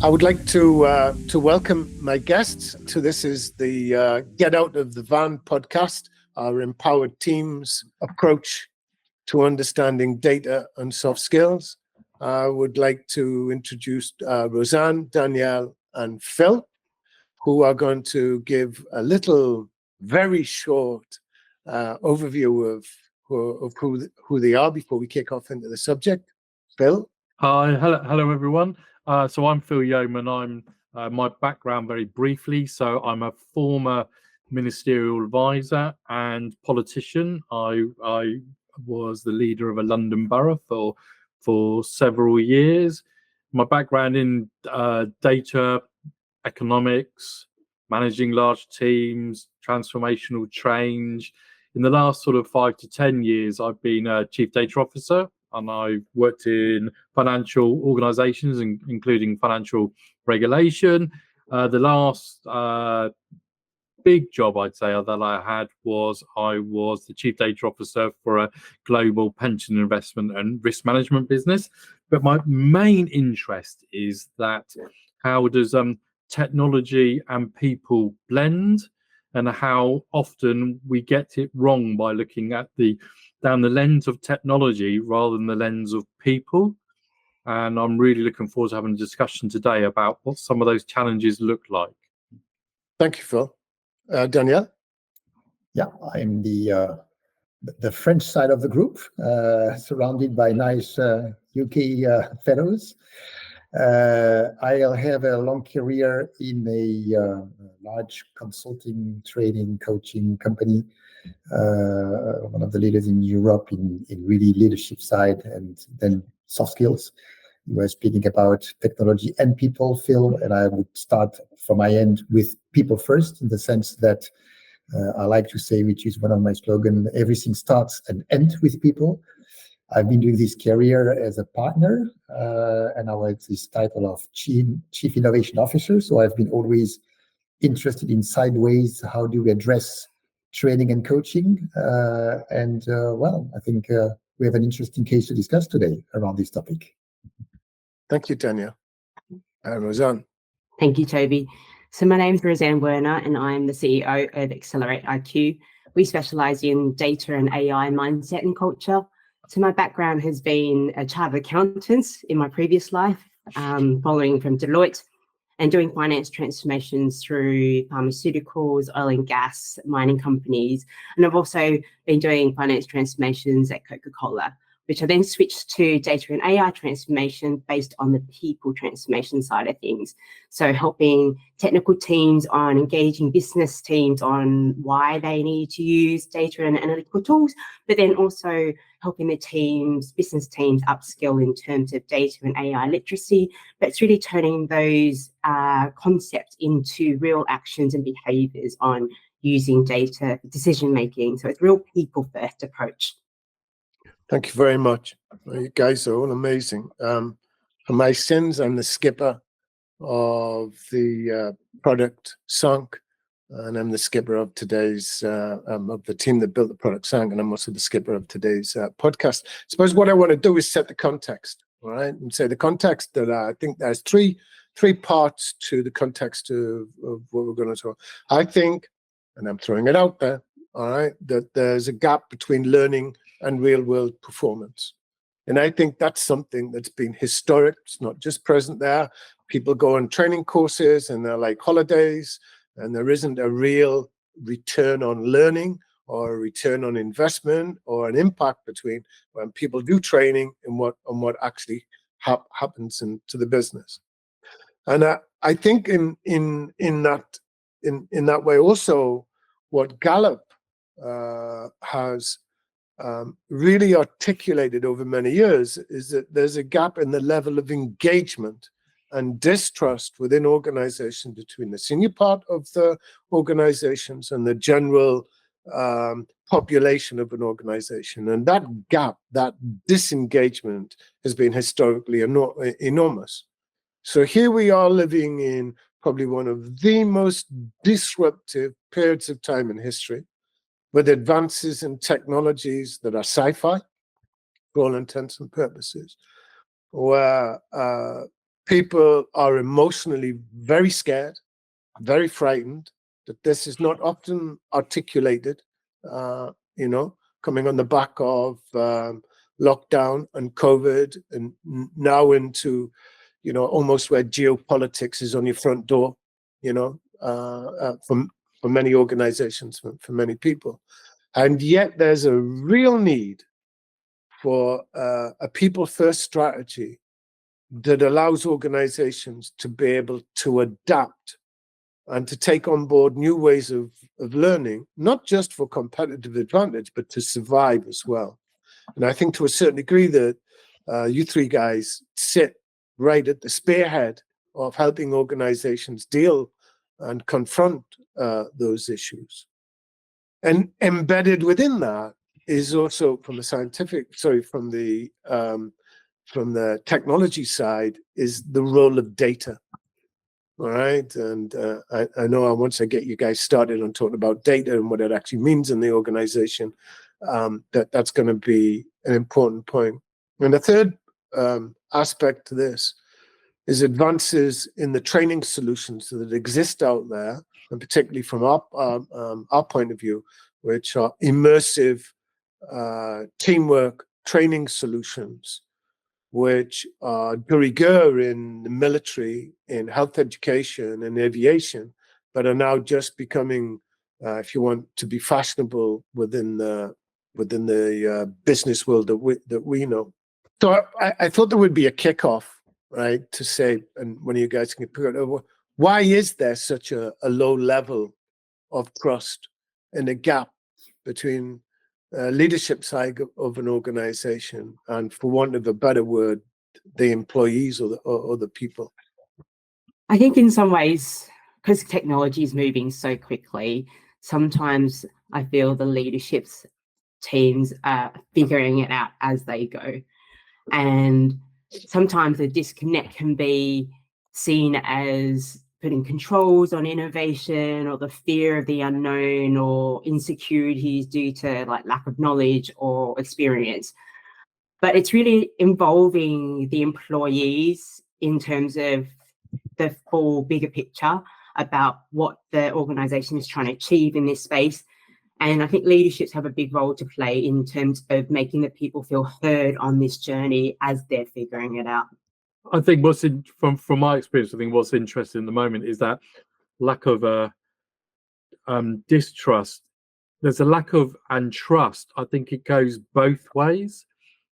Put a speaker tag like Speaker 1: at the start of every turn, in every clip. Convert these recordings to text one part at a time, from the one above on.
Speaker 1: I would like to welcome my guests to this is the Get Out of the Van podcast, our empowered team's approach to understanding data and soft skills. I would like to introduce Rosanne, Danielle, and Phil, who are going to give a little, very short overview of who they are before we kick off into the subject. Phil?
Speaker 2: Hi, hello everyone. So I'm Phil Yeoman. I'm my background very briefly. So I'm a former ministerial advisor and politician. I was the leader of a London borough for several years. My background in data, economics, managing large teams, transformational change. In the last sort of 5 to 10 years, I've been a chief data officer, and I've worked in financial organizations, including financial regulation. The last big job I'd say that I had was I was the chief data officer for a global pension investment and risk management business. But my main interest is that how does technology and people blend, and how often we get it wrong by looking at down the lens of technology rather than the lens of people. And I'm really looking forward to having a discussion today about what some of those challenges look like.
Speaker 1: Thank you, Phil. Danielle?
Speaker 3: Yeah, I'm the French side of the group, surrounded by nice UK fellows. I have a long career in a large consulting, training, coaching company, one of the leaders in Europe in really leadership side and then soft skills. You were speaking about technology and people, Phil, and I would start from my end with people first, in the sense that I like to say, which is one of my slogans, everything starts and ends with people. I've been doing this career as a partner, and I had this title of Chief Innovation Officer. So I've been always interested in sideways, how do we address training and coaching? Well, I think we have an interesting case to discuss today around this topic.
Speaker 1: Thank you, Danielle. Rosanne.
Speaker 4: Thank you, Toby. So my name is Rosanne Werner, and I'm the CEO of Accelerate IQ. We specialize in data and AI mindset and culture. So my background has been a chartered accountant in my previous life, following from Deloitte, and doing finance transformations through pharmaceuticals, oil and gas, mining companies. And I've also been doing finance transformations at Coca-Cola, which I then switched to data and AI transformation based on the people transformation side of things. So helping technical teams on engaging business teams on why they need to use data and analytical tools, but then also helping the teams, business teams, upskill in terms of data and AI literacy. But it's really turning those concepts into real actions and behaviors on using data decision making. So it's real people first approach.
Speaker 1: Thank you very much. You guys are all amazing. For my sins, I'm the skipper of the product Sunk, and I'm the skipper of today's of the team that built the product Sunk, and I'm also the skipper of today's podcast. I suppose what I want to do is set the context, all right, and say the context that I think there's three parts to the context of what we're going to talk. I think, and I'm throwing it out there, all right, that there's a gap between learning and real world performance. And I think that's something that's been historic. It's not just present there. People go on training courses and they're like holidays, and there isn't a real return on learning or a return on investment or an impact between when people do training and what actually happens to the business. And I think in that way also, what Gallup has really articulated over many years is that there's a gap in the level of engagement and distrust within organizations between the senior part of the organizations and the general population of an organization. And that gap, that disengagement, has been historically enormous. So here we are living in probably one of the most disruptive periods of time in history, with advances in technologies that are sci-fi, for all intents and purposes, where people are emotionally very scared, very frightened, that this is not often articulated, coming on the back of lockdown and COVID, and now into, almost where geopolitics is on your front door, for many organizations, for many people. And yet there's a real need for a people-first strategy that allows organizations to be able to adapt and to take on board new ways of learning, not just for competitive advantage, but to survive as well. And I think to a certain degree that you three guys sit right at the spearhead of helping organizations deal and confront those issues. And embedded within that is also from the technology side is the role of data. All right. And I know once I get you guys started on talking about data and what it actually means in the organization, that's going to be an important point. And the third aspect to this is advances in the training solutions that exist out there, and particularly from our point of view, which are immersive teamwork training solutions, which are de rigueur in the military, in health education and aviation, but are now just becoming, if you want, to be fashionable within the business world that we know. So I thought there would be a kickoff, right, to say, and one of you guys can pick it over, why is there such a low level of trust and a gap between leadership side of an organization and, for want of a better word, the employees or the people?
Speaker 4: I think in some ways, because technology is moving so quickly, sometimes I feel the leadership teams are figuring it out as they go. And sometimes the disconnect can be seen as putting controls on innovation, or the fear of the unknown, or insecurities due to lack of knowledge or experience. But it's really involving the employees in terms of the full bigger picture about what the organization is trying to achieve in this space. And I think leaderships have a big role to play in terms of making the people feel heard on this journey as they're figuring it out.
Speaker 2: I think from my experience, I think what's interesting at the moment is that lack of distrust. There's a lack of trust. I think it goes both ways,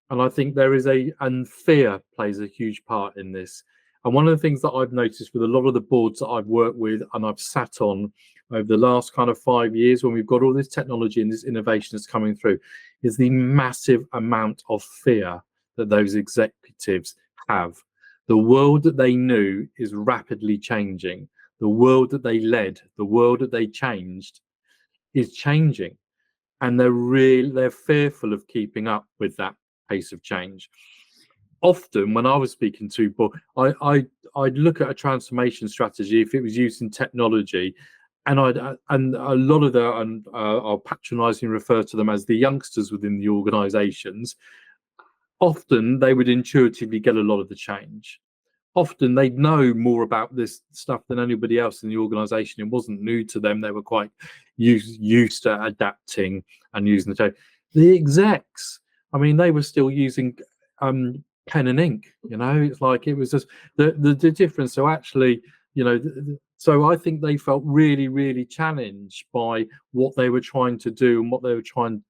Speaker 2: and I think there is and fear plays a huge part in this. And one of the things that I've noticed with a lot of the boards that I've worked with and I've sat on over the last kind of 5 years, when we've got all this technology and this innovation that's coming through, is the massive amount of fear that those executives have. The world that they knew is rapidly changing. The world that they led, the world that they changed, is changing, and they're fearful of keeping up with that pace of change. Often, when I was speaking to people, I'd look at a transformation strategy if it was using technology, and a lot of I'll patronising refer to them as the youngsters within the organisations. Often, they would intuitively get a lot of the change. Often they'd know more about this stuff than anybody else in the organisation. It wasn't new to them. They were quite used to adapting and using the tech. The execs, I mean, they were still using pen and ink. It's like it was just the difference. So actually, so I think they felt really, really challenged by what they were trying to do and what they were trying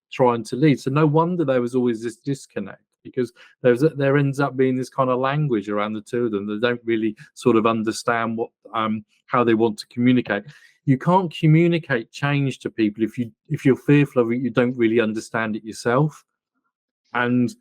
Speaker 2: to lead. So no wonder there was always this disconnect, because there ends up being this kind of language around the two of them. They don't really sort of understand how they want to communicate. You can't communicate change to people if you're fearful of it. You don't really understand it yourself, and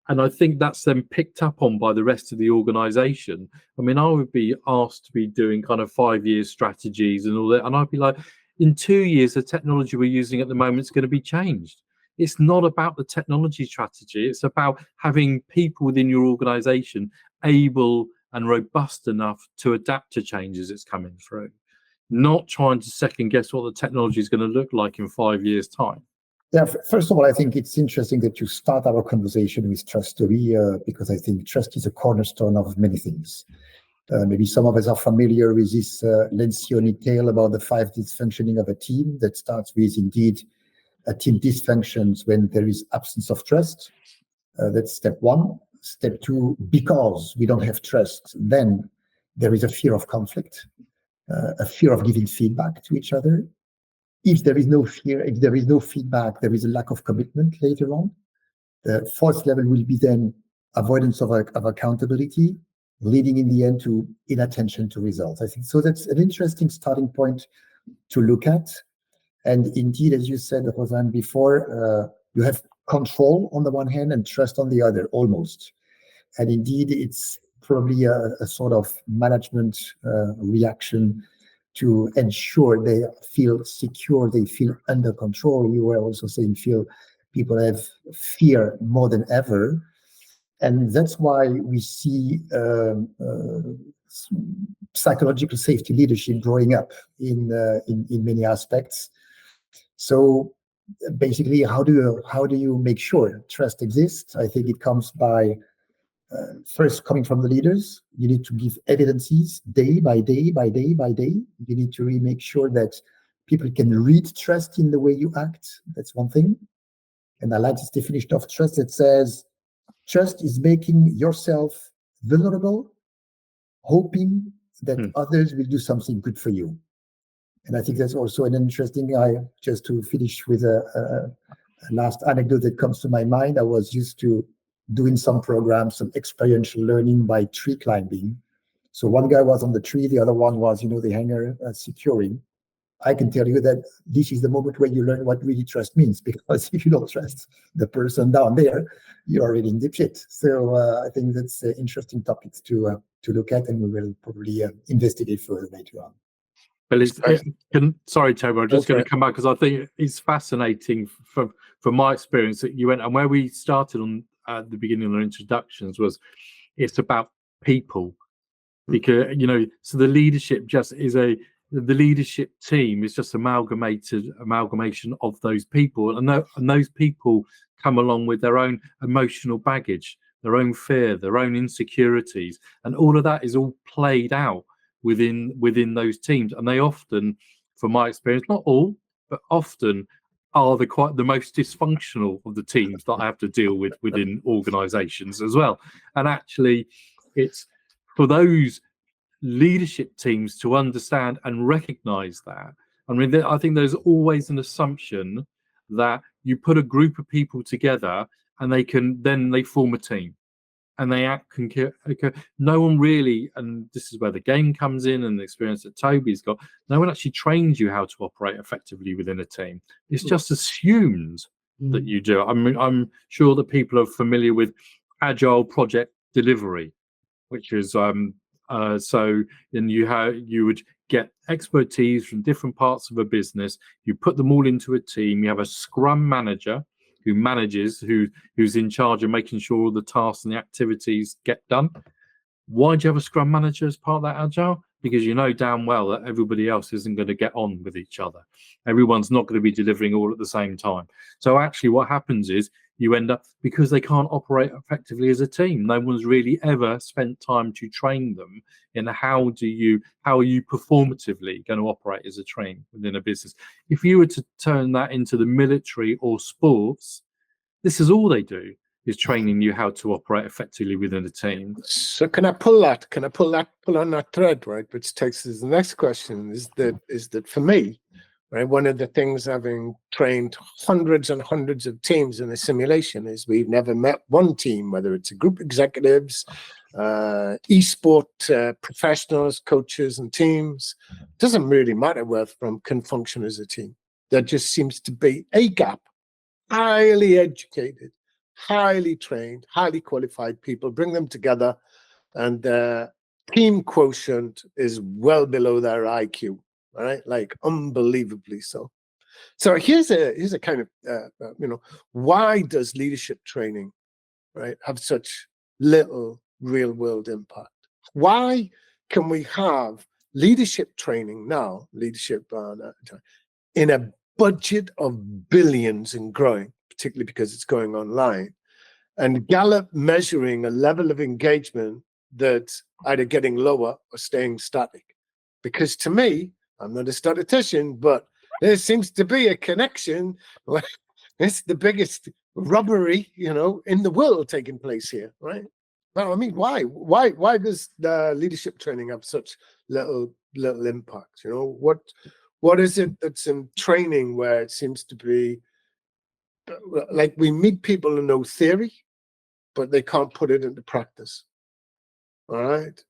Speaker 2: I think that's then picked up on by the rest of the organisation. I mean, I would be asked to be doing kind of 5-year strategies and all that, and I'd be like, in 2 years, the technology we're using at the moment is going to be changed. It's not about the technology strategy. It's about having people within your organisation able and robust enough to adapt to changes that's coming through, not trying to second guess what the technology is going to look like in 5 years' time.
Speaker 3: Yeah, first of all, I think it's interesting that you start our conversation with trust story, because I think trust is a cornerstone of many things. Maybe some of us are familiar with this Lencioni tale about the 5 dysfunctioning of a team that starts with, indeed, a team dysfunctions when there is absence of trust. That's step 1. Step 2, because we don't have trust, then there is a fear of conflict, a fear of giving feedback to each other. If there is no fear, if there is no feedback, there is a lack of commitment later on. The 4th level will be then avoidance of accountability, leading in the end to inattention to results. I think so. That's an interesting starting point to look at. And indeed, as you said, Rosanne, before, you have control on the one hand and trust on the other, almost. And indeed, it's probably a sort of management reaction to ensure they feel secure, they feel under control. You were also saying, Phil, people have fear more than ever. And that's why we see psychological safety leadership growing up in many aspects. So basically, how do you make sure trust exists? I think it comes by first coming from the leaders. You need to give evidences day by day by day by day. You need to really make sure that people can read trust in the way you act. That's one thing. And I like this definition of trust that says, trust is making yourself vulnerable, hoping that others will do something good for you. And I think that's also an interesting, just to finish with a last anecdote that comes to my mind. I was used to doing some programs, some experiential learning by tree climbing. So one guy was on the tree, the other one was, the hanger securing. I can tell you that this is the moment where you learn what really trust means, because if you don't trust the person down there, you're already in deep shit. So I think that's interesting topics to look at, and we will probably investigate further later on.
Speaker 2: Well, sorry, Toby, I'm just going to come back because I think it's fascinating from my experience that you went, and where we started on at the beginning of the introductions was it's about people, because so the leadership the leadership team is just amalgamation of those people, and those people come along with their own emotional baggage, their own fear, their own insecurities, and all of that is all played out within those teams. And they often, from my experience, not all, but often are the most dysfunctional of the teams that I have to deal with within organizations as well. And actually, it's for those leadership teams to understand and recognize that. I mean, I think there's always an assumption that you put a group of people together and they form a team and they act. No one really, and this is where the game comes in and the experience that Toby's got, no one actually trains you how to operate effectively within a team. It's just assumed that you do. I mean, I'm sure that people are familiar with agile project delivery, which is so then you would get expertise from different parts of a business, you put them all into a team, you have a scrum manager who manages, who's in charge of making sure all the tasks and the activities get done. Why do you have a scrum manager as part of that agile? Because you know damn well that everybody else isn't going to get on with each other. Everyone's not going to be delivering all at the same time. So actually what happens is you end up, because they can't operate effectively as a team, no one's really ever spent time to train them in how are you performatively going to operate as a team within a business. If you were to turn that into the military or sports, this is all they do, is training you how to operate effectively within a team.
Speaker 1: So can I pull on that thread, right? Which takes us to the next question, is that for me, right, one of the things, having trained hundreds and hundreds of teams in a simulation, is we've never met one team, whether it's a group executives, esport professionals, coaches and teams, doesn't really matter where from, can function as a team. There just seems to be a gap. Highly educated, highly trained, highly qualified people, bring them together, and team quotient is well below their IQ, right? Like unbelievably so. So here's a kind of why does leadership training, right, have such little real world impact? Why can we have leadership training now, in a budget of billions and growing, particularly because it's going online, and Gallup measuring a level of engagement that's either getting lower or staying static. Because to me, I'm not a statistician, but there seems to be a connection. It's the biggest robbery, in the world taking place here, right? Well, I mean, why? Why does the leadership training have such little impact? What is it that's in training where it seems to be like we meet people who know theory, but they can't put it into practice? All right.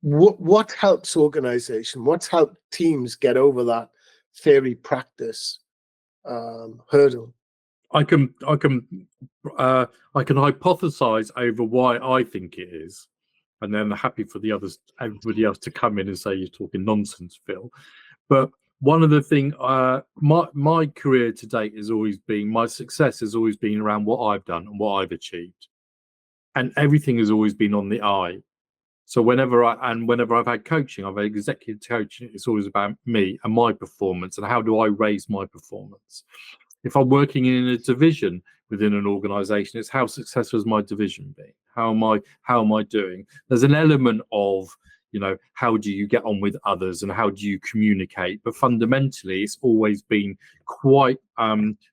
Speaker 1: What helps organization? What's helped teams get over that theory practice hurdle?
Speaker 2: I can hypothesize over why I think it is, and then I'm happy for everybody else to come in and say you're talking nonsense, Phil. But one of the things, my career to date has always been, my success has always been around what I've done and what I've achieved, and everything has always been on the I. So whenever I've had coaching, I've had executive coaching, it's always about me and my performance and how do I raise my performance. If I'm working in a division within an organization, it's how successful has my division been? How am I doing? There's an element of, how do you get on with others and how do you communicate? But fundamentally, it's always been quite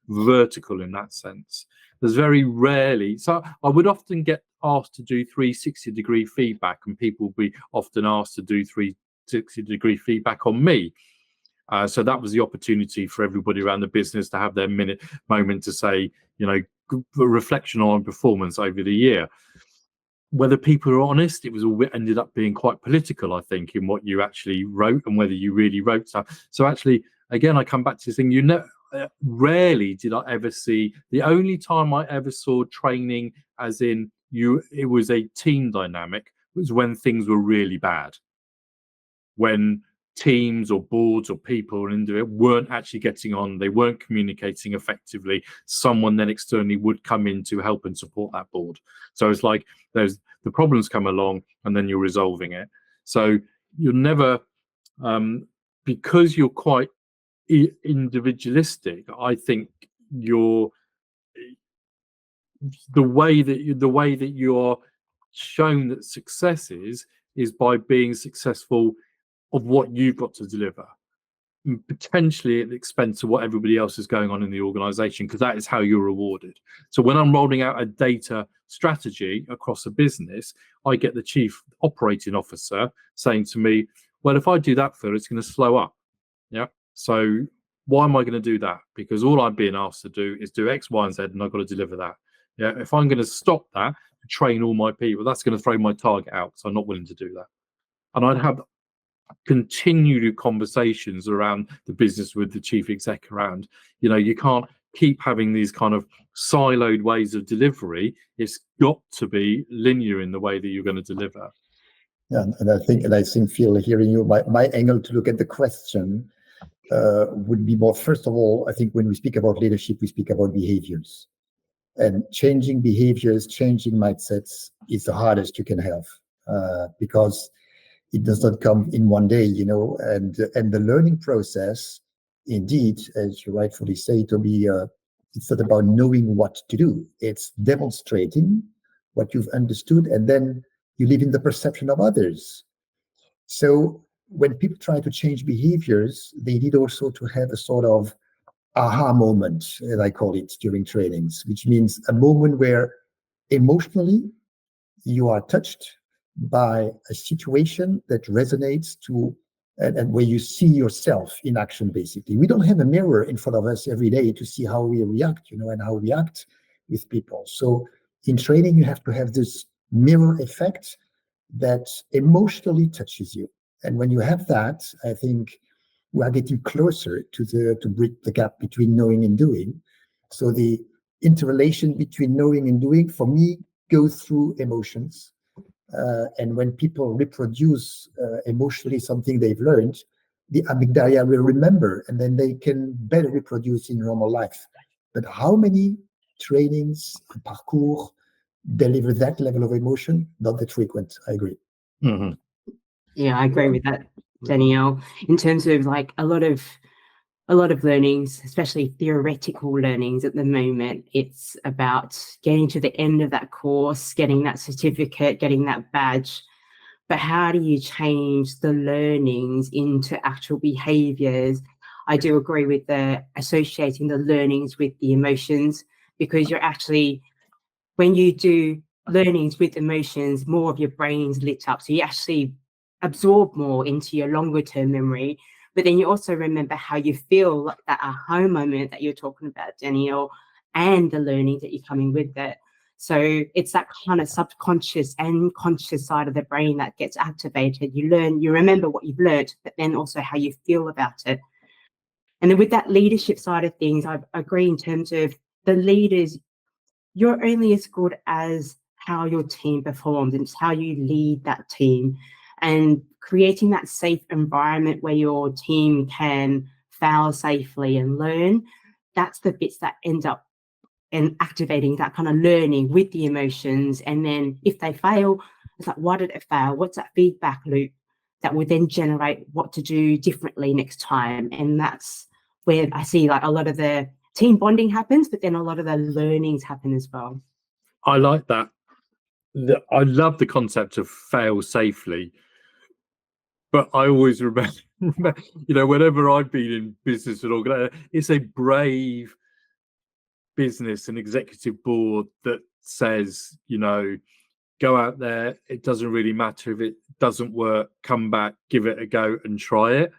Speaker 2: vertical in that sense. There's very rarely, so I would often get asked to do 360-degree feedback, and people will be often asked to do 360-degree feedback on me. So that was the opportunity for everybody around the business to have their moment to say, reflection on performance over the year. Whether people are honest, it ended up being quite political, I think, in what you actually wrote and whether you really wrote stuff. So actually, again, I come back to this thing, rarely did I ever see, the only time I ever saw training as in it was a team dynamic was when things were really bad. When teams or boards or people weren't actually getting on, they weren't communicating effectively, someone then externally would come in to help and support that board. So it's like the problems come along and then you're resolving it. So you're never, because you're quite individualistic, I think the way that you're shown that success is by being successful of what you've got to deliver, potentially at the expense of what everybody else is going on in the organization, because that is how you're rewarded. So when I'm rolling out a data strategy across a business, I get the chief operating officer saying to me, well, if I do that, Phil, it's going to slow up. Yeah. So why am I going to do that? Because all I'm being asked to do is do X, Y, and Z, and I've got to deliver that. Yeah. If I'm going to stop that, train all my people, that's going to throw my target out. So I'm not willing to do that. And I'd have continued conversations around the business with the chief exec around, you can't keep having these kind of siloed ways of delivery. It's got to be linear in the way that you're going to deliver.
Speaker 3: Yeah, and I think, Phil, hearing you, my angle to look at the question would be more, first of all, I think when we speak about leadership, we speak about behaviors. And changing behaviors, changing mindsets is the hardest you can have because it does not come in one day, and the learning process, indeed, as you rightfully say, Toby, it's not about knowing what to do. It's demonstrating what you've understood, and then you live in the perception of others. So when people try to change behaviors, they need also to have a sort of aha moment, as I call it, during trainings, which means a moment where emotionally you are touched by a situation that resonates and where you see yourself in action, basically. We don't have a mirror in front of us every day to see how we react, and how we act with people. So in training, you have to have this mirror effect that emotionally touches you. And when you have that, I think we are getting closer to bridge the gap between knowing and doing. So the interrelation between knowing and doing, for me, goes through emotions. And when people reproduce emotionally something they've learned, the amygdala will remember, and then they can better reproduce in normal life. But how many trainings, parcours, deliver that level of emotion? Not that frequent, I agree.
Speaker 2: Mm-hmm.
Speaker 4: Yeah, I agree with that. Danielle, in terms of like a lot of learnings, especially theoretical learnings at the moment. It's about getting to the end of that course, getting that certificate, getting that badge. But how do you change the learnings into actual behaviors? I do agree with the associating the learnings with the emotions, because you're actually, when you do learnings with emotions, more of your brain's lit up. So you actually absorb more into your longer term memory. But then you also remember how you feel, like that aha moment that you're talking about, Danielle, and the learning that you're coming with it. So it's that kind of subconscious and conscious side of the brain that gets activated. You learn, you remember what you've learned, but then also how you feel about it. And then with that leadership side of things, I agree in terms of the leaders, you're only as good as how your team performs, and it's how you lead that team. And creating that safe environment where your team can fail safely and learn, that's the bits that end up in activating that kind of learning with the emotions. And then if they fail, it's like, why did it fail? What's that feedback loop that will then generate what to do differently next time? And that's where I see like a lot of the team bonding happens, but then a lot of the learnings happen as well.
Speaker 2: I like that. I love the concept of fail safely, but I always remember, you know, whenever I've been in business and organization, it's a brave business and executive board that says, you know, go out there, it doesn't really matter if it doesn't work, come back, give it a go and try it.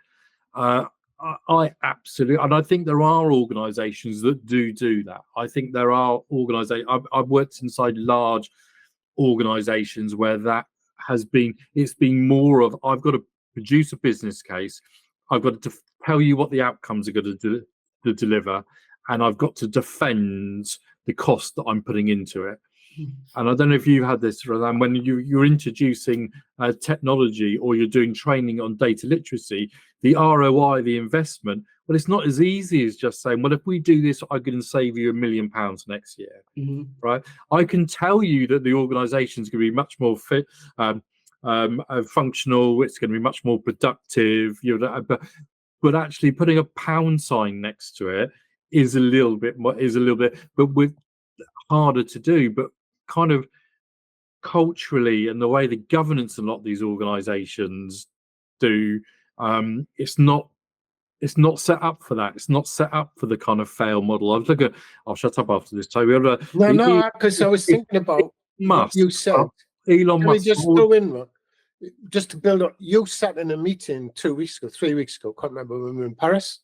Speaker 2: I absolutely, and I think there are organizations that do that. I think there are organizations, I've worked inside large organizations where that has been, it's been more of, I've got to produce a business case, I've got to tell you what the outcomes are going to deliver, and I've got to defend the cost that I'm putting into it. And I don't know if you had this, Rosanne, when you're introducing technology or you're doing training on data literacy, the ROI, the investment, well, it's not as easy as just saying, well, if we do this, I'm going to save you £1 million next year, right? I can tell you that the organisation is going to be much more fit, functional. It's going to be much more productive. You know, but actually putting a pound sign next to it is a little bit, but with harder to do. But kind of culturally and the way the governance in a lot of these organizations do, it's not set up for that. It's not set up for the kind of fail model. I was looking at, I'll shut up after this, Toby.
Speaker 1: No, because I was thinking about what you said.
Speaker 2: Elon
Speaker 1: Can
Speaker 2: Musk.
Speaker 1: we just throw in, just to build up, you sat in a meeting 3 weeks ago, can't remember, when we were in Paris.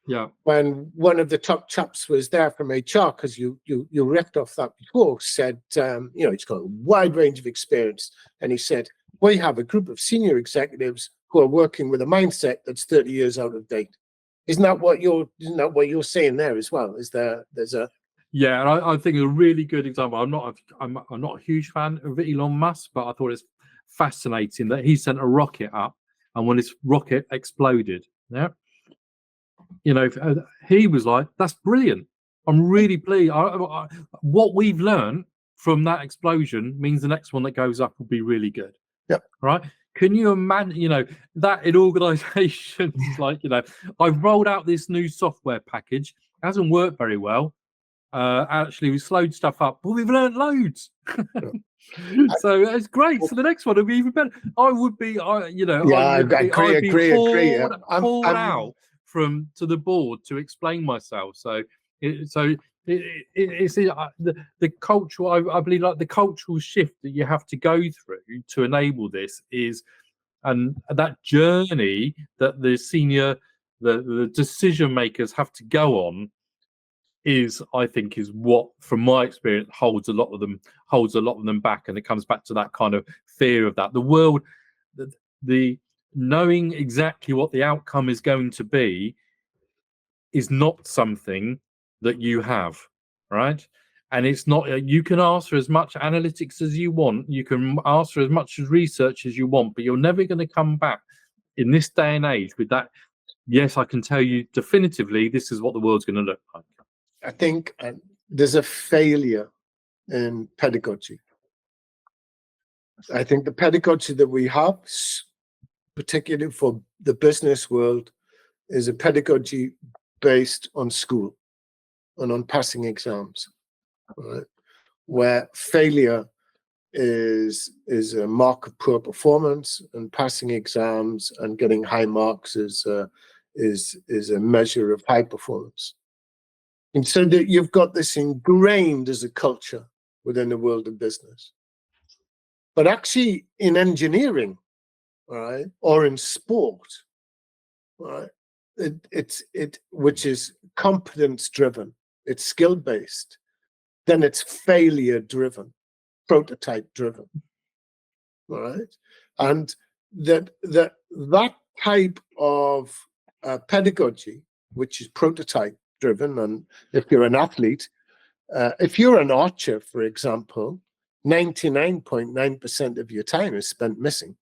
Speaker 2: Yeah.
Speaker 1: When one of the top chaps was there from HR, because you wrecked off that before, said, you know, he's got a wide range of experience. And he said, we have a group of senior executives who are working with a mindset that's 30 years out of date. Isn't that what you're saying there as well? There's a
Speaker 2: Yeah, and I think a really good example. I'm not a huge fan of Elon Musk, but I thought it's fascinating that he sent a rocket up, and when his rocket exploded, yeah, you know, he was like, "That's brilliant. I'm really pleased. What we've learned from that explosion means the next one that goes up will be really good."
Speaker 1: Yep.
Speaker 2: Right? Can you imagine, you know, that in organizations like, you know, I've rolled out this new software package, hasn't worked very well. Actually, we slowed stuff up, but we've learned loads. So it's great. So the next one will be even better. I would be, you know,
Speaker 1: yeah,
Speaker 2: I
Speaker 1: agree.
Speaker 2: Called out to the board to explain myself. So it's the cultural. I believe like the cultural shift that you have to go through to enable this is, and that journey that the decision makers have to go on is, I think, is what, from my experience, holds a lot of them back. And it comes back to that kind of fear of that. The world, the knowing exactly what the outcome is going to be is not something that you have, right? And it's not, you can ask for as much analytics as you want, you can ask for as much research as you want, but you're never going to come back in this day and age with that. Yes, I can tell you definitively, this is what the world's going to look like.
Speaker 1: I think there's a failure in pedagogy. I think the pedagogy that we have particularly for the business world, is a pedagogy based on school and on passing exams, right? Where failure is a mark of poor performance, and passing exams and getting high marks is a measure of high performance. And so that you've got this ingrained as a culture within the world of business. But actually in engineering, right, or in sport, right, which is competence driven, it's skill based, then it's failure driven, prototype driven, right? And that type of pedagogy, which is prototype driven, and if you're an athlete, if you're an archer, for example, 99.9% of your time is spent missing.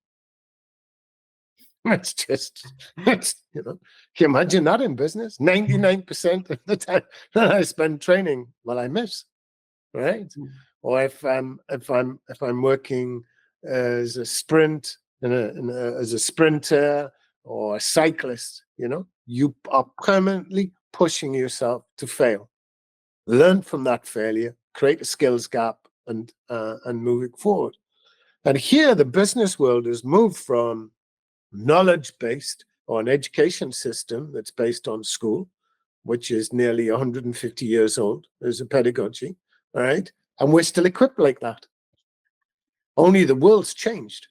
Speaker 1: It's just, you know, can you imagine that in business? 99% of the time that I spend training, well, I miss, right? Or if I'm working as a sprint, as a sprinter or a cyclist, you know, you are permanently pushing yourself to fail. Learn from that failure, create a skills gap, and moving forward. And here, the business world has moved from knowledge-based, or an education system that's based on school, which is nearly 150 years old as a pedagogy, all right? And we're still equipped like that. Only the world's changed.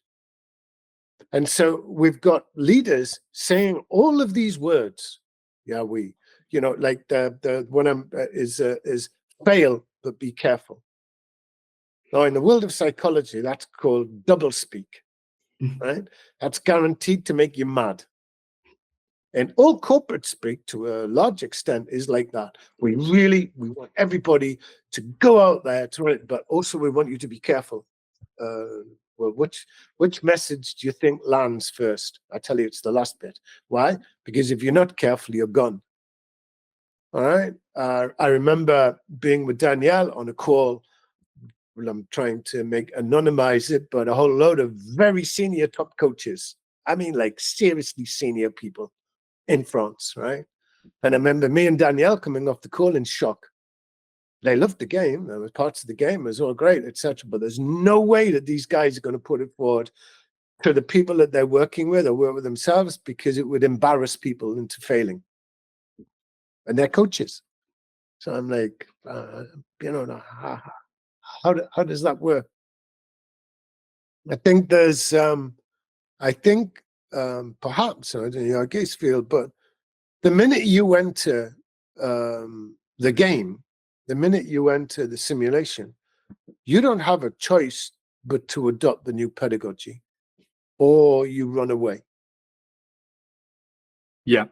Speaker 1: And so we've got leaders saying all of these words. Yeah, you know, like the one is fail, but be careful. Now, in the world of psychology, that's called doublespeak, right? That's guaranteed to make you mad. And all corporate speak, to a large extent, is like that. We want everybody to go out there to it, but also we want you to be careful. Well, which message do you think lands first? I tell you, it's the last bit. Why? Because if you're not careful, you're gone. All right. I remember being with Danielle on a call. Well, I'm trying to anonymize it, but a whole load of very senior top coaches. I mean, like seriously senior people in France, right? And I remember me and Danielle coming off the call in shock. They loved the game. There was parts of the game. It was all great, etc. But there's no way that these guys are going to put it forward to the people that they're working with or work with themselves, because it would embarrass people into failing. And they're coaches. So I'm like, you know, how does that work? I think there's, perhaps, I don't know, I guess field, but the minute you enter the game, the minute you enter the simulation, you don't have a choice but to adopt the new pedagogy, or you run away.
Speaker 2: Yeah.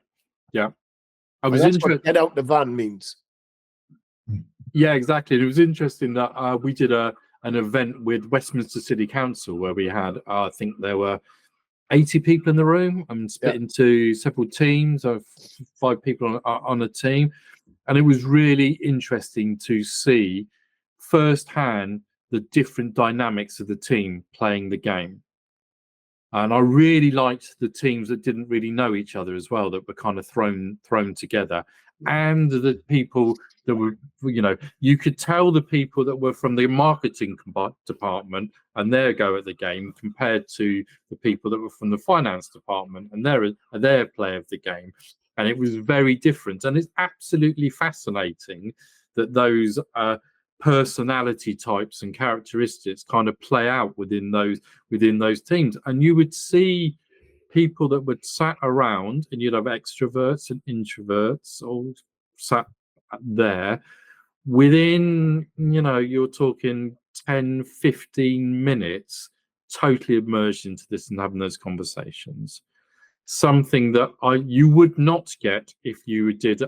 Speaker 2: I was
Speaker 1: That's what get out the van means.
Speaker 2: Yeah, exactly. It was interesting that we did an event with Westminster City Council where we had, I think there were 80 people in the room and split into several teams of 5 people on a team. And it was really interesting to see firsthand the different dynamics of the team playing the game. And I really liked the teams that didn't really know each other as well, that were kind of thrown together. And the people that were, you know, you could tell the people that were from the marketing department and their go at the game compared to the people that were from the finance department and their play of the game. And it was very different. And it's absolutely fascinating that those personality types and characteristics kind of play out within those teams. And you would see people that would sat around, and you'd have extroverts and introverts all sat there within, you know, you're talking 10-15 minutes totally immersed into this and having those conversations. Something that you would not get if you did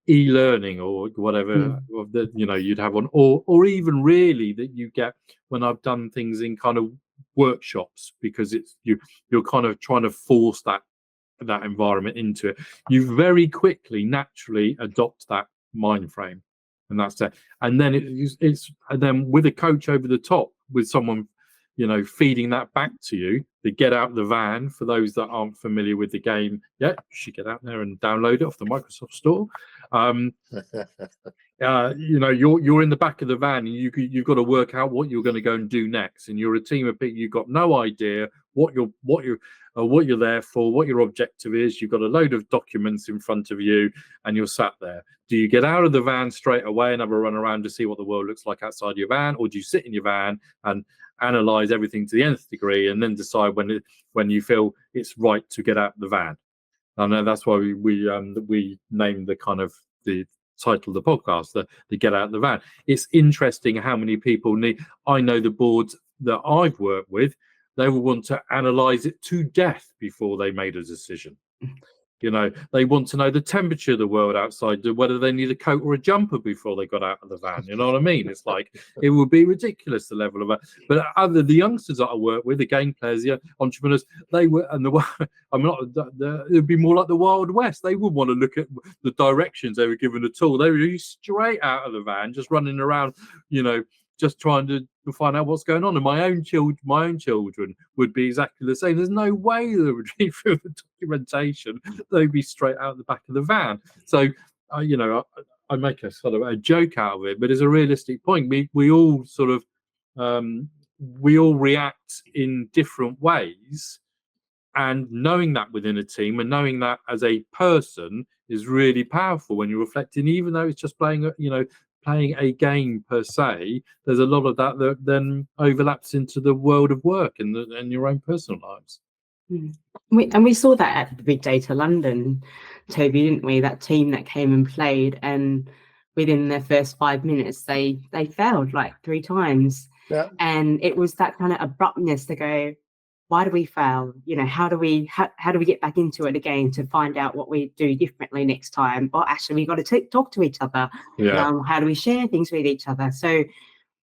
Speaker 2: e-learning or whatever that, you know, you'd have on, or even really that you get when I've done things in kind of workshops, because it's you're kind of trying to force that environment into it. You very quickly naturally adopt that mind frame, and that's it. And then it's and then with a coach over the top, with someone feeding that back to you. The get out the van, for those that aren't familiar with the game, you should get out there and download it off the Microsoft Store. You're in the back of the van, and you've got to work out what you're going to go and do next. And you're a team of people. You've got no idea what you're there for, what your objective is. You've got a load of documents in front of you, and you're sat there. Do you get out of the van straight away and have a run around to see what the world looks like outside your van, or do you sit in your van and analyze everything to the nth degree and then decide when you feel it's right to get out of the van? And that's why we named the kind of the title of the podcast, the get out of the van. It's interesting how many people I know the boards that I've worked with, they will want to analyze it to death before they made a decision. They want to know the temperature of the world outside, whether they need a coat or a jumper before they got out of the van. You know what I mean? It's like, it would be ridiculous, the level of it. But the youngsters that I work with, the game players, the entrepreneurs, they were, and it would be more like the Wild West. They would want to look at the directions they were given at all. They were straight out of the van, just running around, just trying to find out what's going on. And my own children would be exactly the same. There's no way they would read through the documentation. They'd be straight out the back of the van. So, I make a sort of a joke out of it, but it's a realistic point. We all sort of, we all react in different ways. And knowing that within a team and knowing that as a person is really powerful when you're reflecting, even though it's just playing a game per se. There's a lot of that then overlaps into the world of work and your own personal lives.
Speaker 4: We saw that at the Big Data London, Toby, didn't we? That team that came and played, and within their first 5 minutes, they failed like 3 times.
Speaker 1: Yeah.
Speaker 4: And it was that kind of abruptness to go, why do we fail? How do we get back into it again to find out what we do differently next time? Or actually, we got to talk to each other.
Speaker 2: Yeah.
Speaker 4: How do we share things with each other? So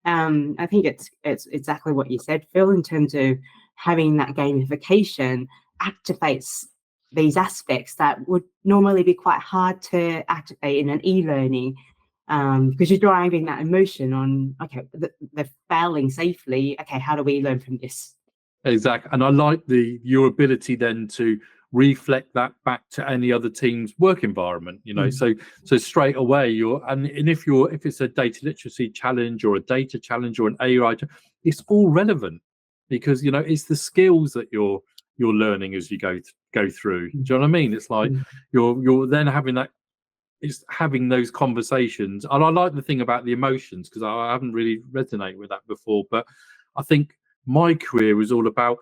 Speaker 4: I think it's exactly what you said, Phil, in terms of having that gamification activates these aspects that would normally be quite hard to activate in an e-learning, because you're driving that emotion on, okay, the failing safely. Okay, how do we learn from this?
Speaker 2: Exactly. And I like your ability then to reflect that back to any other team's work environment, so straight away if it's a data literacy challenge or a data challenge or an AI, it's all relevant, because it's the skills that you're learning as you go through. Do you know what I mean? It's like you're then having those conversations. And I like the thing about the emotions, because I haven't really resonated with that before, but I think my career was all about,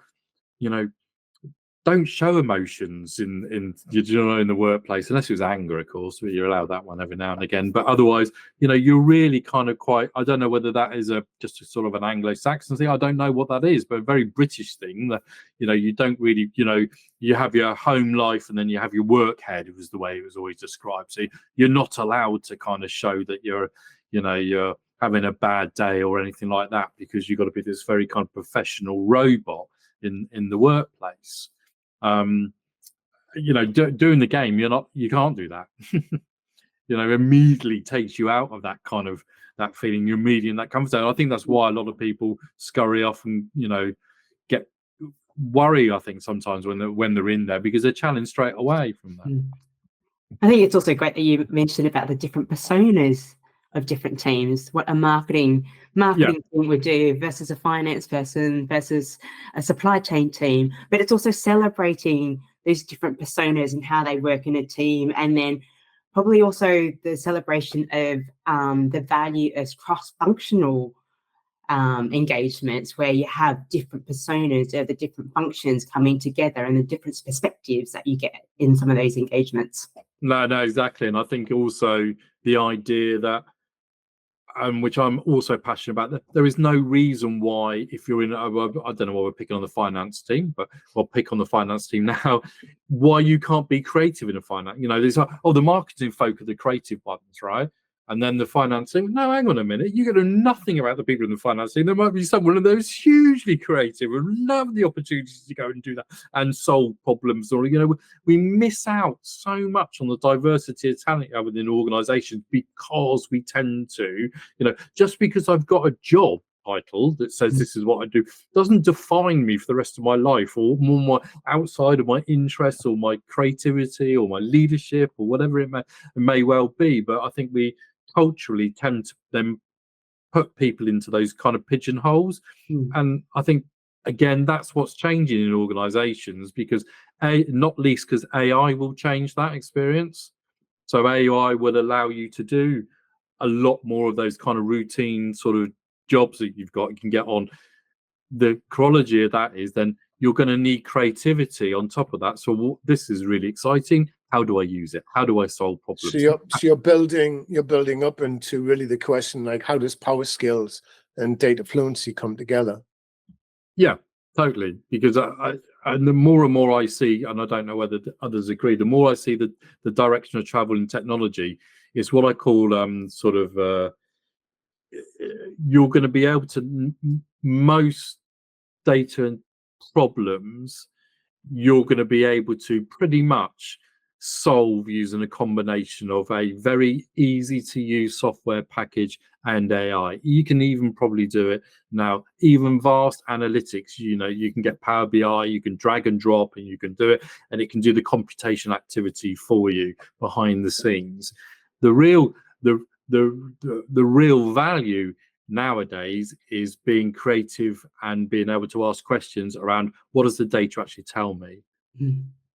Speaker 2: don't show emotions in the workplace, unless it was anger, of course, but you're allowed that one every now and again. But otherwise, you're really kind of quite, I don't know whether that is just a sort of an Anglo-Saxon thing. I don't know what that is, but a very British thing that, you don't really, you have your home life and then you have your work head. It was the way it was always described. So you're not allowed to kind of show that you're having a bad day or anything like that, because you've got to be this very kind of professional robot in the workplace. Doing the game, you can't do that. Immediately takes you out of that kind of that feeling. You're immediately in that comfort zone. I think that's why a lot of people scurry off and get worry. I think sometimes when they're in there, because they're challenged straight away from that.
Speaker 4: I think it's also great that you mentioned about the different personas of different teams, what a marketing team would do versus a finance person versus a supply chain team. But it's also celebrating these different personas and how they work in a team, and then probably also the celebration of the value as cross-functional engagements, where you have different personas of the different functions coming together and the different perspectives that you get in some of those engagements.
Speaker 2: No, exactly. And I think also the idea that, which I'm also passionate about, that there is no reason why, if you're in, I don't know why we're picking on the finance team, but we'll pick on the finance team now, why you can't be creative in a finance. There's the marketing folk are the creative ones, right? And then the finance team, no, hang on a minute, you know nothing about the people in the finance team. There might be someone who's hugely creative and love the opportunities to go and do that and solve problems. Or, we miss out so much on the diversity of talent within organizations, because we tend to, just because I've got a job, title that says this is what I do doesn't define me for the rest of my life, or more my outside of my interests or my creativity or my leadership or whatever it may well be. But I think we culturally tend to then put people into those kind of pigeonholes. And I think, again, that's what's changing in organizations, because not least because AI will change that experience. So AI will allow you to do a lot more of those kind of routine sort of jobs that you can get on. The chronology of that is then you're going to need creativity on top of that. So this is really exciting. How do I use it? How do I solve problems?
Speaker 1: So you're building up into really the question, like, how does power skills and data fluency come together?
Speaker 2: Yeah, totally. Because and the more and more I see, and I don't know whether others agree, the more I see the direction of travel in technology is what I call you're going to be able to most data problems you're going to be able to pretty much solve using a combination of a very easy to use software package and AI. You can even probably do it now, even vast analytics. You can get Power BI, you can drag and drop, and you can do it, and it can do the computation activity for you behind the scenes. The real value nowadays is being creative and being able to ask questions around what does the data actually tell me?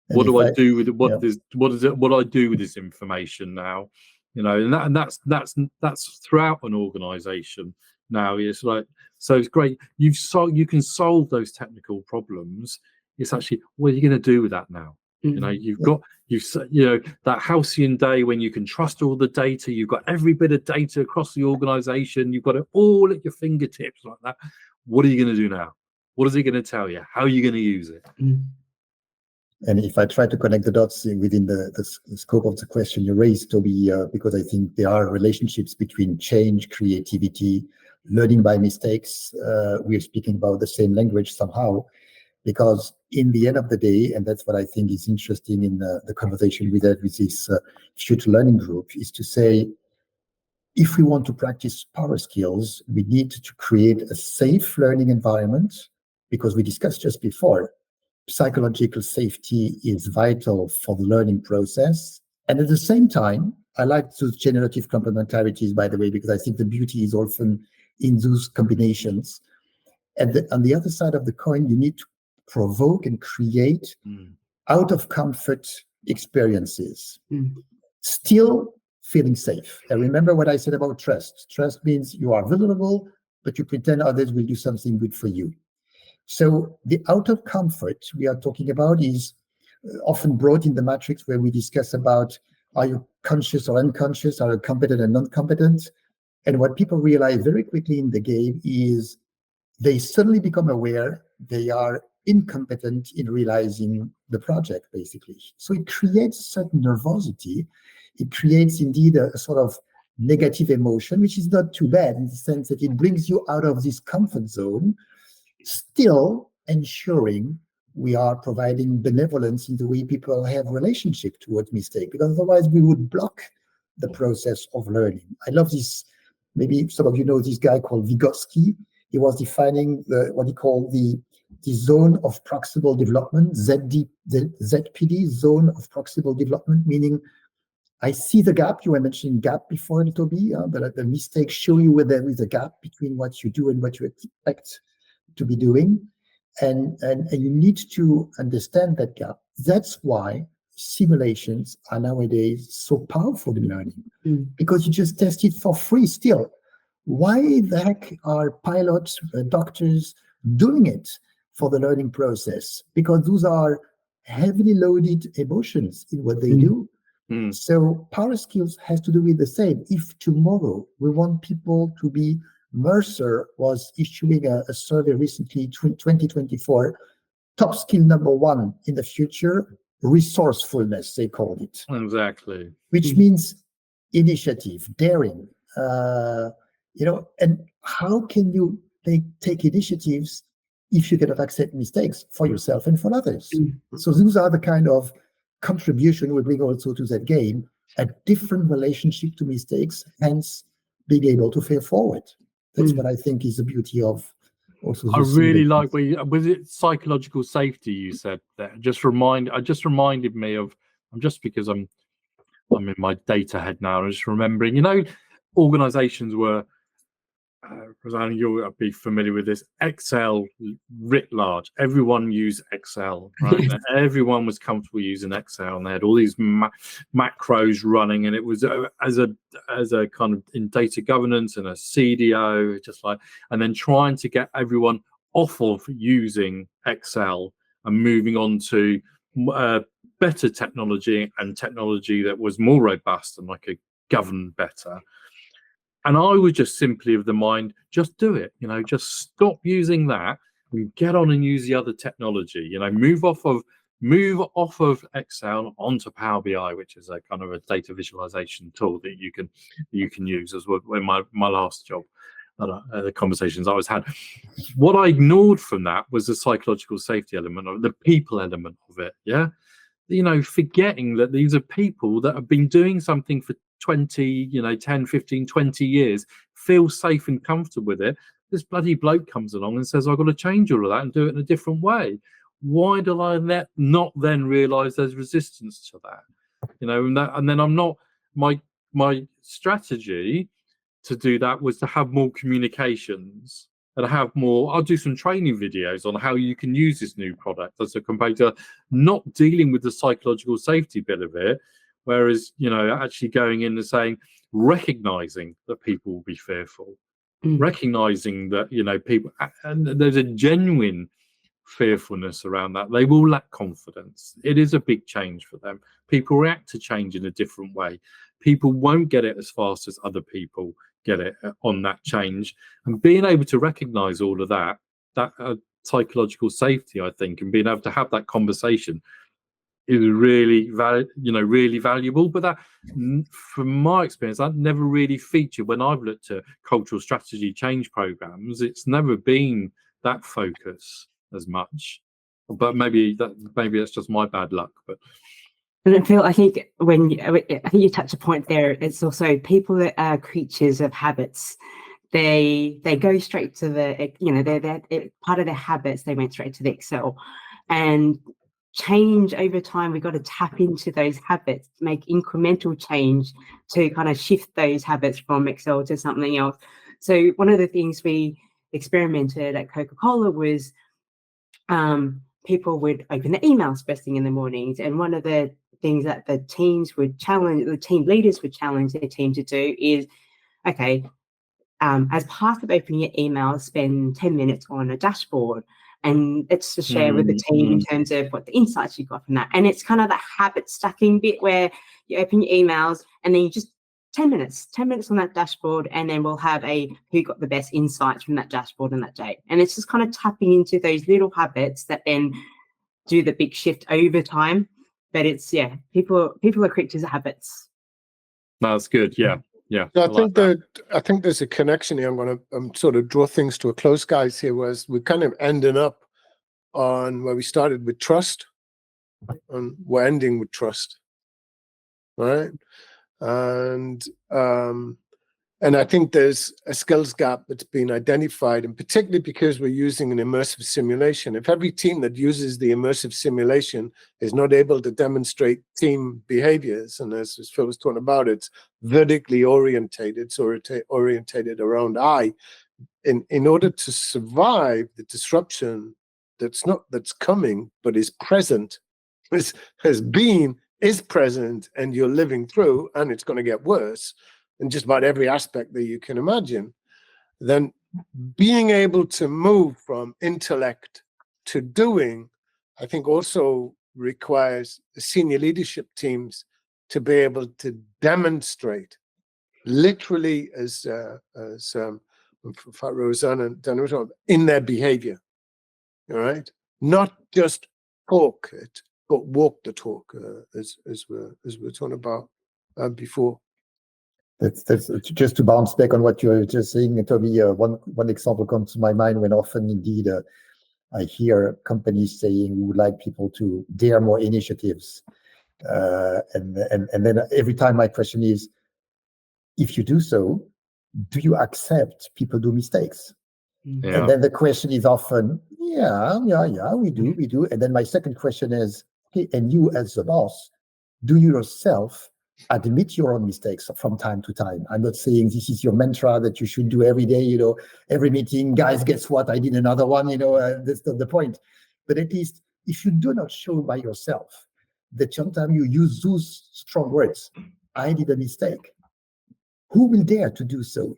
Speaker 2: What do I do with it? What do I do with this information now? And that's throughout an organization now. It's like, so it's great. You can solve those technical problems. It's actually, what are you going to do with that now? You've got that halcyon day when you can trust all the data. You've got every bit of data across the organization. You've got it all at your fingertips like that. What are you going to do now? What is it going to tell you? How are you going to use it?
Speaker 3: And if I try to connect the dots within the scope of the question you raised, Toby, because I think there are relationships between change, creativity, learning by mistakes. We're speaking about the same language somehow, because in the end of the day, and that's what I think is interesting in the conversation we had with this future learning group, is to say, if we want to practice power skills, we need to create a safe learning environment, because we discussed just before, psychological safety is vital for the learning process. And at the same time, I like those generative complementarities, by the way, because I think the beauty is often in those combinations. And on the other side of the coin, you need to provoke and create out of comfort experiences, still feeling safe. And remember what I said about trust. Trust means you are vulnerable, but you pretend others will do something good for you. So the out of comfort we are talking about is often brought in the matrix where we discuss about, are you conscious or unconscious, are you competent and non-competent? And what people realize very quickly in the game is they suddenly become aware they are incompetent in realizing the project, basically. So it creates a certain nervosity. It creates indeed a sort of negative emotion, which is not too bad in the sense that it brings you out of this comfort zone, still ensuring we are providing benevolence in the way people have relationship towards mistake, because otherwise we would block the process of learning. I love this. Maybe some of you know this guy called Vygotsky. He was defining what he called the zone of proximal development, ZPD, zone of proximal development, meaning I see the gap. You were mentioning gap before, Toby, but the mistakes show you where there is a gap between what you do and what you expect to be doing. And you need to understand that gap. That's why simulations are nowadays so powerful in learning, because you just test it for free still. Why the heck are pilots, doctors doing it for the learning process? Because those are heavily loaded emotions in what they do. So power skills has to do with the same. If tomorrow we want people to be, Mercer was issuing a survey recently, 2024, top skill number 1 in the future, resourcefulness, they called it.
Speaker 2: Exactly.
Speaker 3: Which means initiative, daring, and how can you take initiatives if you cannot accept mistakes for yourself and for others? So those are the kind of contribution we bring also to that game, a different relationship to mistakes, hence being able to fail forward. That's what I think is the beauty of also.
Speaker 2: I really like was it psychological safety you said there? Just reminded me of, just because I'm in my data head now, I'm just remembering, organizations were, Rosanne, you'll be familiar with this, Excel writ large. Everyone used Excel, right? Everyone was comfortable using Excel, and they had all these macros running, and it was as a kind of in data governance and a CDO, just like, and then trying to get everyone off of using Excel and moving on to better technology, and technology that was more robust and like could govern better. And I was just simply of the mind, just do it, just stop using that and get on and use the other technology, move off of Excel onto Power BI, which is a kind of a data visualization tool that you can use, as well. In my last job, the conversations I was had, what I ignored from that was the psychological safety element, or the people element of it. Yeah. Forgetting that these are people that have been doing something for 20, 10, 15, 20 years, feel safe and comfortable with it. This bloody bloke comes along and says, I've got to change all of that and do it in a different way. Why do I not then realize there's resistance to that? And then I'm not, my strategy to do that was to have more communications and have more. I'll do some training videos on how you can use this new product, as compared to not dealing with the psychological safety bit of it. Whereas, actually going in and saying, recognizing that people will be fearful, recognizing that, people, and there's a genuine fearfulness around that. They will lack confidence. It is a big change for them. People react to change in a different way. People won't get it as fast as other people get it on that change. And being able to recognize all of that psychological safety, I think, and being able to have that conversation is really really valuable. But that, from my experience, that never really featured when I've looked at cultural strategy change programs. It's never been that focus as much. But maybe that's just my bad luck. But
Speaker 4: and I think you touch a point there. It's also people that are creatures of habits. They go straight to the, they're part of their habits. They went straight to the Excel, and change over time. We've got to tap into those habits, make incremental change to kind of shift those habits from Excel to something else. So one of the things we experimented at Coca-Cola was people would open their emails first thing in the mornings, and one of the things that the team leaders would challenge their team to do is, okay, as part of opening your email, spend 10 minutes on a dashboard, and it's to share with the team in terms of what the insights you got from that. And it's kind of the habit stacking bit where you open your emails and then you just 10 minutes on that dashboard, and then we'll have who got the best insights from that dashboard on that day. And it's just kind of tapping into those little habits that then do the big shift over time. But it's, people are creatures of habits.
Speaker 2: That's good. Yeah.
Speaker 1: So I think there's a connection here. I'm going to sort of draw things to a close, guys. Here was we're kind of ending up on where we started with trust, and we're ending with trust, right? And I think there's a skills gap that's been identified, and particularly because we're using an immersive simulation. If every team that uses the immersive simulation is not able to demonstrate team behaviors, and as Phil was talking about, it's vertically orientated, so orientated around I, in order to survive the disruption that's coming, but is present, is present, and you're living through, and it's going to get worse in just about every aspect that you can imagine, then being able to move from intellect to doing, I think also requires the senior leadership teams to be able to demonstrate, literally as Rosanne and Dan were talking, in their behavior, all right? Not just talk it, but walk the talk, as we're talking about before.
Speaker 3: That's just to bounce back on what you were just saying, Toby. One example comes to my mind when often indeed I hear companies saying we would like people to dare more initiatives, and then every time my question is, if you do so, do you accept people do mistakes?
Speaker 2: Yeah.
Speaker 3: And then the question is often, yeah, we do. And then my second question is, hey, and you as the boss, do you yourself admit your own mistakes from time to time? I'm not saying this is your mantra that you should do every day, every meeting, guys, guess what? I did another one, that's not the point. But at least if you do not show by yourself that sometimes you use those strong words, I did a mistake, who will dare to do so?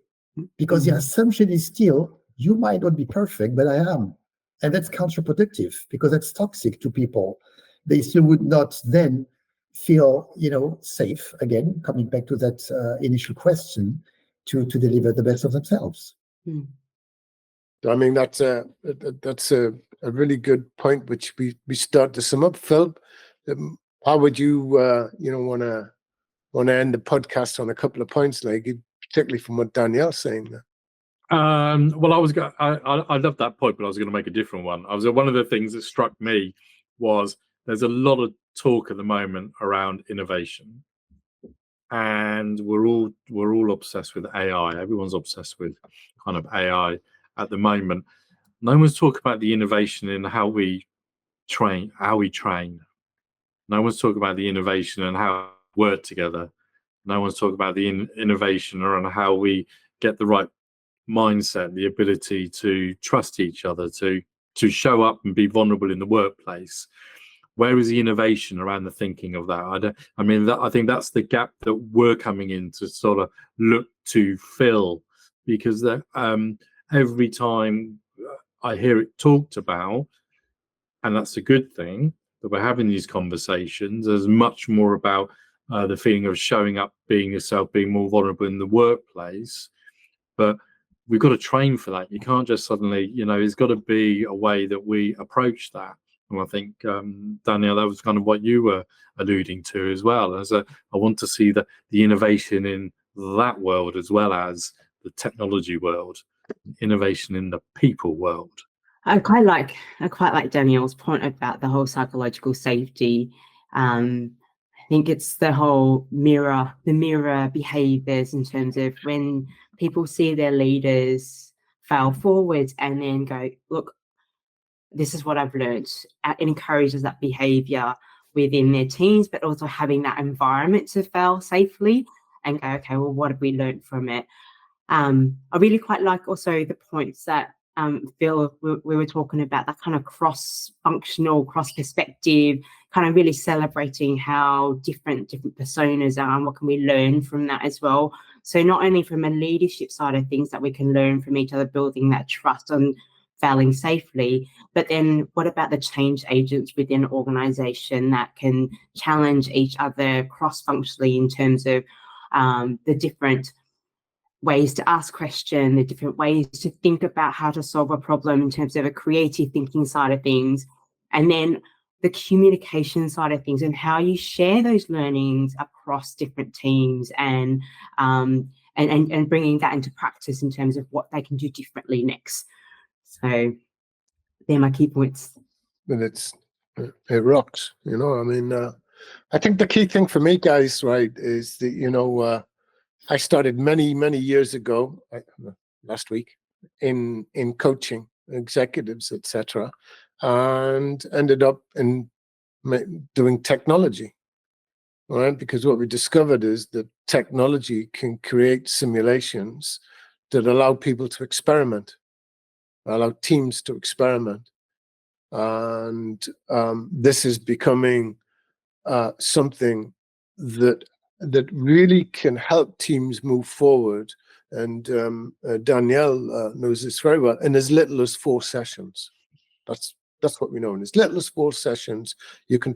Speaker 3: Because the assumption is still, you might not be perfect, but I am. And that's counterproductive because that's toxic to people. They still would not then feel, safe, again, coming back to that initial question, to deliver the best of themselves.
Speaker 1: I mean, that's a really good point, which we start to sum up. Phil, how would you want to end the podcast on a couple of points, like particularly from what Danielle's saying there?
Speaker 2: Well, I love that point, but I was going to make a different one. One of the things that struck me was there's a lot of talk at the moment around innovation, and we're all obsessed with AI. Everyone's obsessed with kind of AI at the moment. No one's talking about the innovation in how we train. No one's talking about the innovation and how we work together. No one's talking about the innovation around how we get the right mindset, the ability to trust each other, to show up and be vulnerable in the workplace. Where is the innovation around the thinking of that? I think that's the gap that we're coming in to sort of look to fill, because every time I hear it talked about, and that's a good thing that we're having these conversations, there's much more about the feeling of showing up, being yourself, being more vulnerable in the workplace. But we've got to train for that. You can't just suddenly, there's got to be a way that we approach that. And I think, Danielle, that was kind of what you were alluding to as well. I want to see the innovation in that world as well as the technology world, innovation in the people world.
Speaker 4: I quite like Danielle's point about the whole psychological safety. I think it's the whole mirror behaviors in terms of when people see their leaders fail forwards and then go, look, this is what I've learned. It encourages that behavior within their teams, but also having that environment to fail safely and go, okay, well, what have we learned from it? I really quite like also the points that Phil, we were talking about, that kind of cross-functional, cross-perspective, kind of really celebrating how different personas are and what can we learn from that as well. So not only from a leadership side of things that we can learn from each other, building that trust on failing safely, but then what about the change agents within an organization that can challenge each other cross-functionally in terms of the different ways to ask questions, the different ways to think about how to solve a problem in terms of a creative thinking side of things, and then the communication side of things and how you share those learnings across different teams and bringing that into practice in terms of what they can do differently next. So they're my key points.
Speaker 1: And it rocks, I think the key thing for me, guys, right, is that, I started many, many years ago, last week, in coaching executives, etc., and ended up in doing technology, right? Because what we discovered is that technology can create simulations that allow people to experiment, allow teams to experiment, and this is becoming something that really can help teams move forward. And Danielle knows this very well. In as little as 4 sessions, that's what we know. In as little as 4 sessions, you can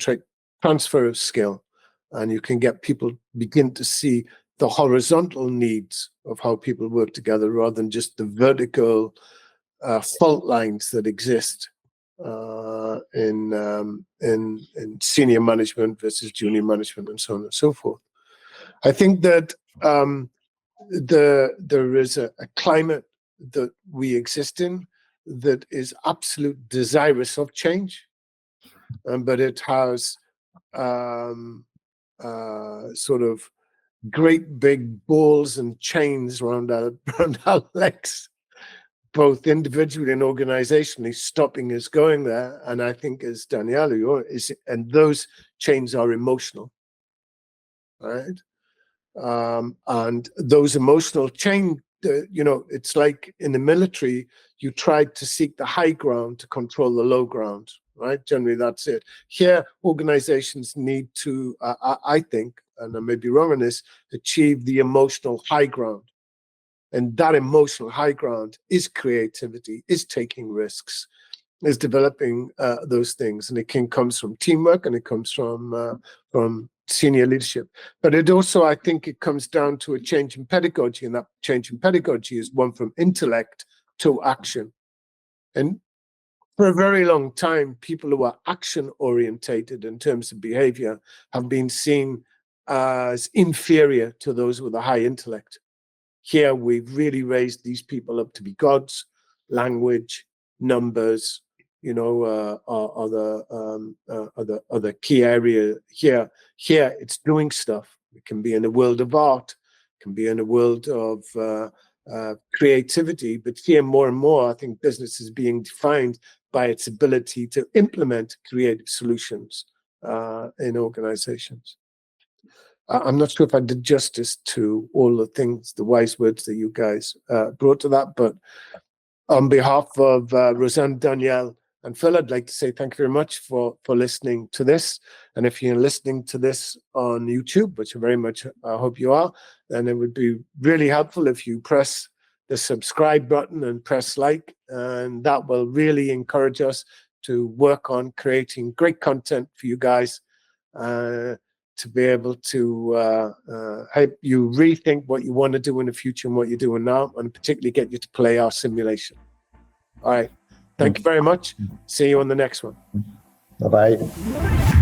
Speaker 1: transfer of skill, and you can get people begin to see the horizontal needs of how people work together, rather than just the vertical fault lines that exist in senior management versus junior management, and so on and so forth. I think that there is a climate that we exist in that is absolute desirous of change, but it has sort of great big balls and chains around our legs, both individually and organizationally, stopping us going there. And I think, as Danielle, and those chains are emotional, right? And those emotional chain, it's like in the military, you tried to seek the high ground to control the low ground, right? Generally, that's it. Here, organizations need to, I think, and I may be wrong on this, achieve the emotional high ground. And that emotional high ground is creativity, is taking risks, is developing those things. And it comes from teamwork, and it comes from senior leadership. But it also, I think, it comes down to a change in pedagogy, and that change in pedagogy is one from intellect to action. And for a very long time, people who are action orientated in terms of behavior have been seen as inferior to those with a high intellect. Here, we've really raised these people up to be gods. Language, numbers, are the key area here. Here, it's doing stuff. It can be in a world of art, it can be in a world of creativity. But here, more and more, I think business is being defined by its ability to implement creative solutions in organizations. I'm not sure if I did justice to all the things, the wise words that you guys brought to that, but on behalf of Rosanne, Danielle, and Phil, I'd like to say thank you very much for listening to this. And if you're listening to this on YouTube, which I very much hope you are, then it would be really helpful if you press the subscribe button and press like, and that will really encourage us to work on creating great content for you guys, to be able to help you rethink what you want to do in the future and what you're doing now, and particularly get you to play our simulation. All right. Thank you very much. See you on the next one.
Speaker 3: Bye-bye.